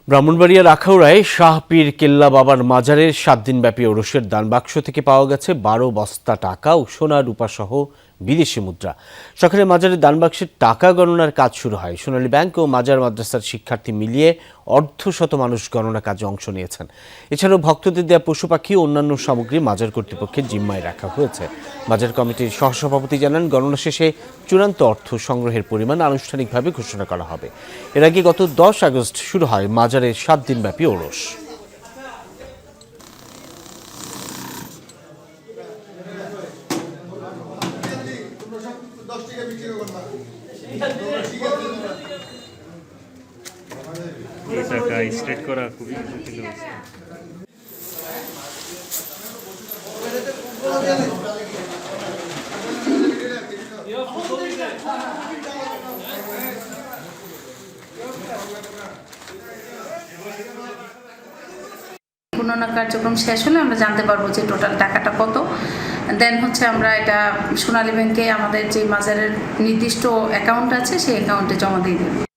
ব্রাহ্মণবাড়িয়ার আখাউড়ায় শাহ পীর কেল্লা বাবার মাজারের 7 দিনব্যাপী ওরসের দান বাক্স থেকে পাওয়া গেছে 12 বস্তা টাকা ও সোনা রূপা সহ বিদেশি মুদ্রা। সকালে মাজারের দান বাক্সের টাকা গণনার কাজ শুরু হয়। সোনালী ব্যাংক ও মাজার মাদ্রাসার শিক্ষার্থী মিলিয়ে অর্ধশত মানুষ গণনা কাজে অংশ নিয়েছেন। এছাড়াও ভক্তদের দেয়া পশু পাখি ও অন্যান্য সামগ্রী মাজার কর্তৃপক্ষের জিম্মায় রাখা হয়েছে। মাজার কমিটির সহসভাপতি জানান, গণনা শেষে চূড়ান্ত অর্থ সংগ্রহের পরিমাণ আনুষ্ঠানিকভাবে ঘোষণা করা হবে। এর আগে গত 10 আগস্ট শুরু হয় মাজারের 7 দিনব্যাপী ওরস। স্ট্রেট করা খুবই কঠিন অবস্থা। গণনা কার্যক্রম শেষ হলে আমরা জানতে পারবো যে টোটাল টাকাটা কত। দেন আমরা এটা সোনালী ব্যাংকে আমাদের যে মাজারের নির্দিষ্ট অ্যাকাউন্ট আছে সেই অ্যাকাউন্টে জমা দিয়ে দেব।